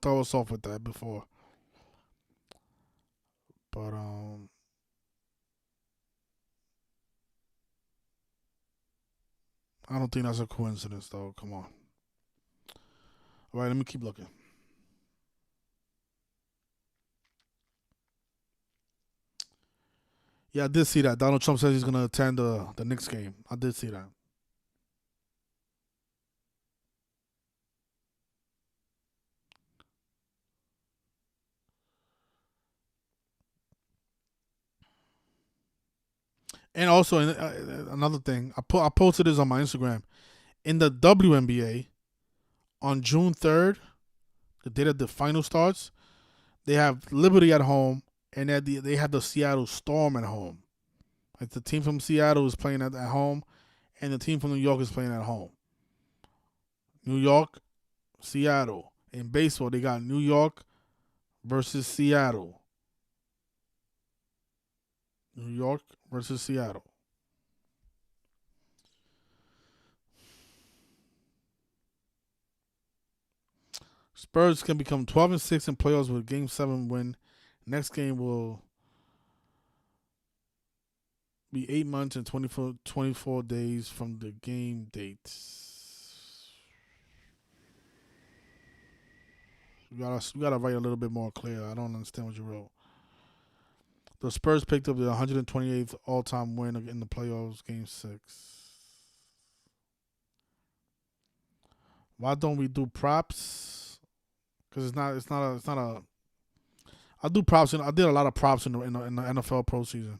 throw us off with that before. But I don't think that's a coincidence though. Come on. All right, let me keep looking. Yeah, I did see that. Donald Trump says he's gonna attend the Knicks game. I did see that. And also another thing, I posted this on my Instagram. In the WNBA, on June 3rd, the day that the final starts, they have Liberty at home, and they have the Seattle Storm at home. Like the team from Seattle is playing at home, and the team from New York is playing at home. New York, Seattle. In baseball, they got New York versus Seattle. New York versus Seattle. Spurs can become 12-6 in playoffs with Game 7 win. Next game will be 8 months and 24 days from the game date. You gotta write a little bit more clear. I don't understand what you wrote. The Spurs picked up the 128th all-time win in the playoffs, Game 6. Why don't we do props? Because it's not a. I do props. I did a lot of props in the NFL pro season.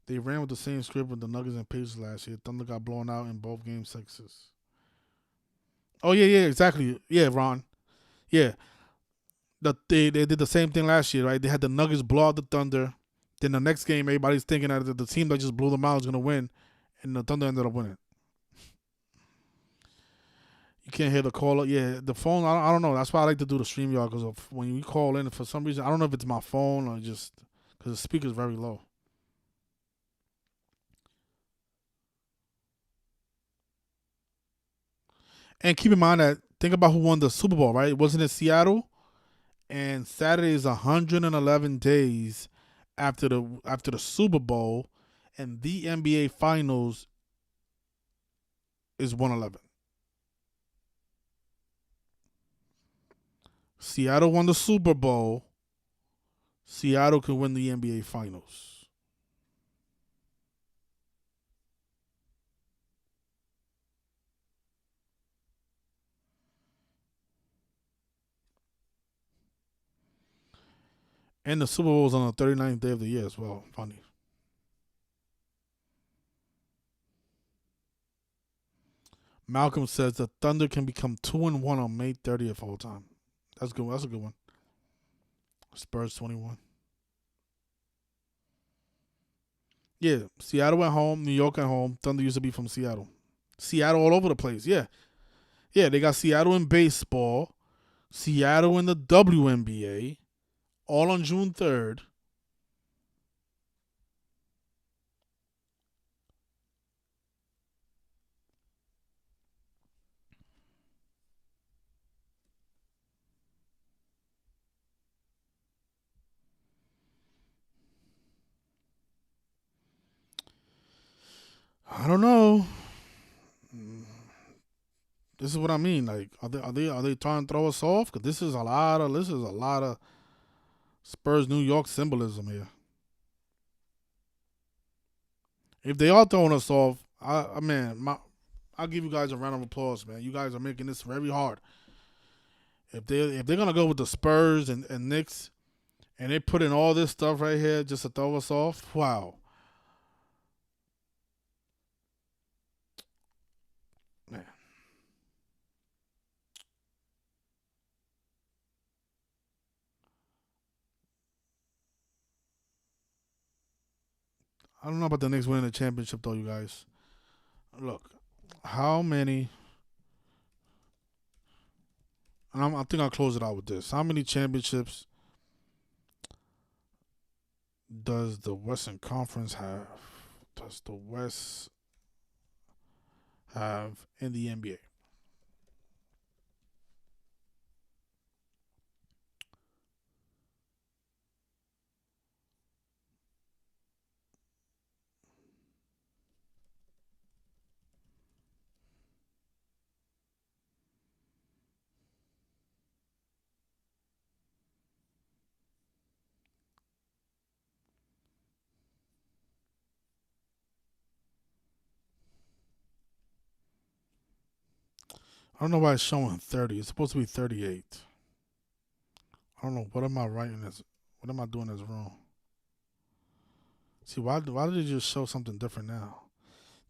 They ran with the same script with the Nuggets and Pacers last year. Thunder got blown out in both Game 6s. Oh yeah, exactly. Yeah, Ron. Yeah, they did the same thing last year, right? They had the Nuggets blow out the Thunder. Then the next game, everybody's thinking that the team that just blew them out is gonna win, and the Thunder ended up winning. can't hear the caller. Yeah, the phone. I don't know. That's why I like to do the stream yard because when you call in, for some reason, I don't know if it's my phone or just because the speaker's very low. And keep in mind that think about who won the Super Bowl, right? Wasn't it Seattle? And Saturday is 111 days after the Super Bowl, and the NBA Finals is 111. Seattle won the Super Bowl. Seattle can win the NBA Finals. And the Super Bowl is on the 39th day of the year as well. Funny. Malcolm says the Thunder can become 2-1 on May 30th all time. That's good. That's a good one. Spurs 21. Yeah, Seattle at home, New York at home. Thunder used to be from Seattle. Seattle all over the place. Yeah. Yeah, they got Seattle in baseball, Seattle in the WNBA, all on June 3rd. I don't know. This is what I mean. Like, are they trying to throw us off? Because this is a lot of Spurs New York symbolism here. If they are throwing us off, I'll give you guys a round of applause, man. You guys are making this very hard. If they're gonna go with the Spurs and Knicks, and they put in all this stuff right here just to throw us off, wow, man. I don't know about the Knicks winning the championship though, you guys. Look, how many? I think I'll close it out with this. How many championships does the Western Conference have? Does the West have in the NBA? I don't know why it's showing 30. It's supposed to be 38. I don't know. What am I writing this? What am I doing this wrong? See, why did it just show something different now?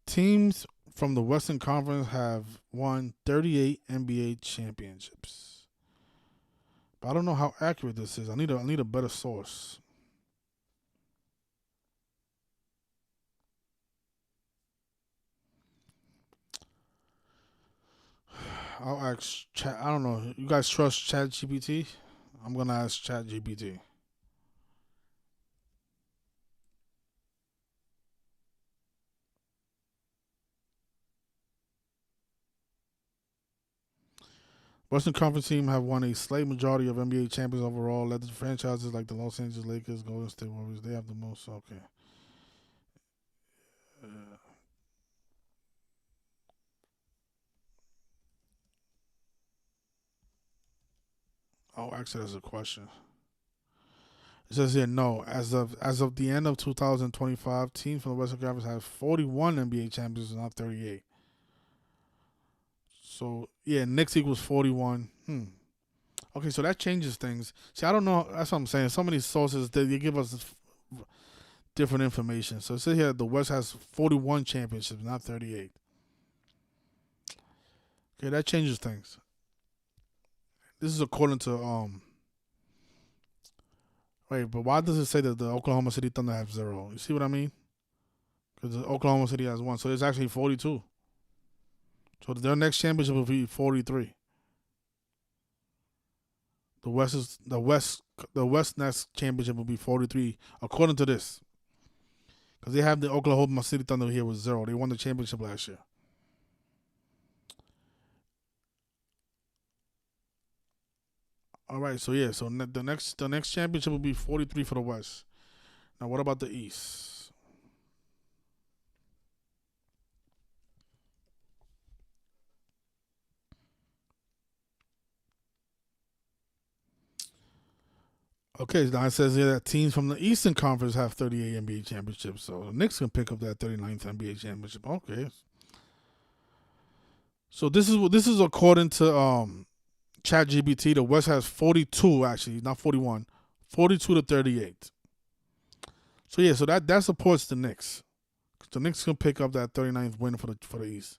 Teams from the Western Conference have won 38 NBA championships. But I don't know how accurate this is. I need a better source. I'll ask Chat. I don't know. You guys trust Chat GPT? I'm gonna ask Chat GPT. Western Conference team have won a slight majority of NBA champions overall. Led the franchises like the Los Angeles Lakers, Golden State Warriors. They have the most. Okay. Uh, I'll ask it as a question. It says here, no. As of the end of 2025, teams from the Western Conference have 41 NBA champions, not 38. So yeah, Knicks equals 41. Okay, so that changes things. See, I don't know. That's what I'm saying. So many sources they give us different information. So it says here the West has 41 championships, not 38. Okay, that changes things. This is according to Wait, but why does it say that the Oklahoma City Thunder have zero? You see what I mean? Because Oklahoma City has one, so it's actually 42. So their next championship will be 43. The West next championship will be 43 according to this, because they have the Oklahoma City Thunder here with 0. They won the championship last year. All right, so yeah, so the next championship will be 43 for the West. Now, what about the East? Okay, now it says here that teams from the Eastern Conference have 38 NBA championships, so the Knicks can pick up that 39th NBA championship. Okay, so this is according to ChatGPT. The West has 42, actually, not 41, 42 to 38. So yeah, so that supports the Knicks. The Knicks can pick up that 39th win for the East.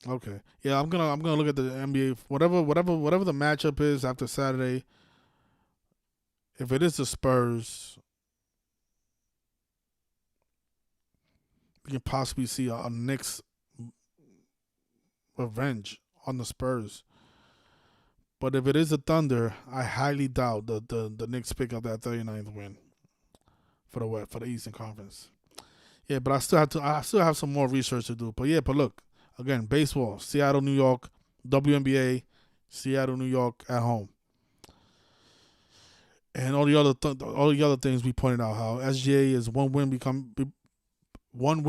Okay. Yeah, I'm gonna look at the NBA, whatever the matchup is after Saturday. If it is the Spurs, you can possibly see a Knicks revenge on the Spurs. But if it is the Thunder, I highly doubt the Knicks pick up that 39th win for the Eastern Conference. Yeah, but I still have some more research to do. But yeah, but look, again, baseball, Seattle, New York, WNBA, Seattle, New York at home. And all the other things we pointed out, how SGA is one win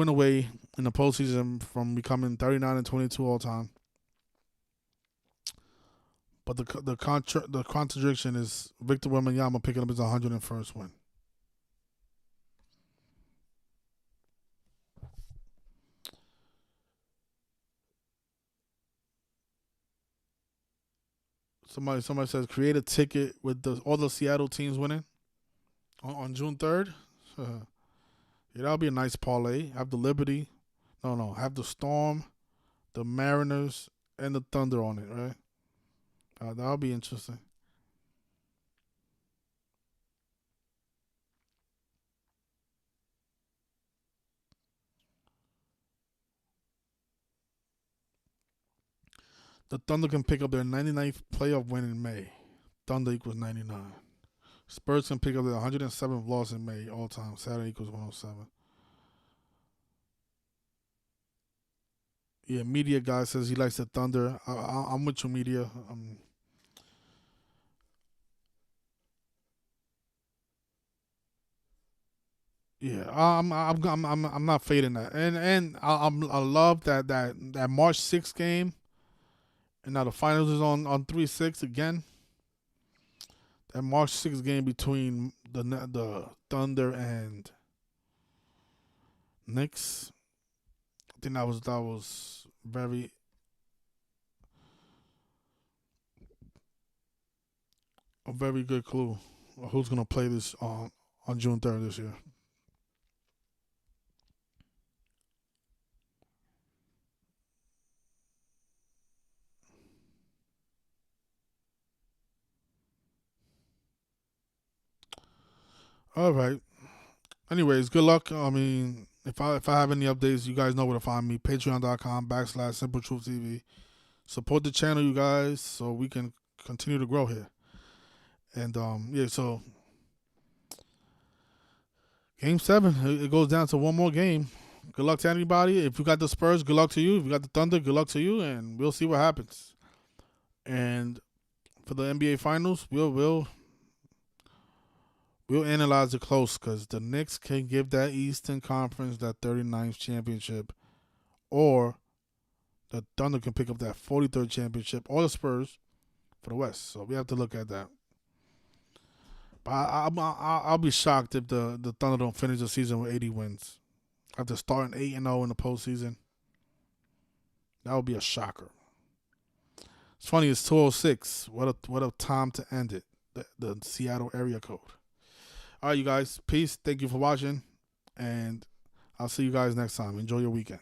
away in the postseason from becoming 39-22 all time. But the contradiction is Victor Wembanyama picking up his 101st win. Somebody says create a ticket with all the Seattle teams winning on June 3rd. Yeah, that'll be a nice parlay. Have the Liberty, no, have the Storm, the Mariners, and the Thunder on it, right? That'll be interesting. The Thunder can pick up their 99th playoff win in May. Thunder equals 99. Spurs can pick up their 107th loss in May all time. Saturday equals 107. Yeah, media guy says he likes the Thunder. I'm with you, media. Yeah, I'm not fading that, and I love that March 6th game, and now the finals is on 3/6 again. That March 6th game between the Thunder and Knicks. I think that was a very good clue of who's gonna play this on June 3rd this year. All right. Anyways, good luck. I mean, if I have any updates, you guys know where to find me. Patreon.com/Simple Truth TV. Support the channel, you guys, so we can continue to grow here. And yeah, so game 7, it goes down to one more game. Good luck to anybody. If you got the Spurs, good luck to you. If you got the Thunder, good luck to you, and we'll see what happens. And for the NBA Finals, we'll analyze it close, because the Knicks can give that Eastern Conference that 39th championship, or the Thunder can pick up that 43rd championship, or the Spurs for the West. So we have to look at that. But I'll be shocked if the Thunder don't finish the season with 80 wins after starting 8-0 in the postseason. That would be a shocker. It's funny. It's 2:06. What a time to end it. The Seattle area code. All right, you guys. Peace. Thank you for watching, and I'll see you guys next time. Enjoy your weekend.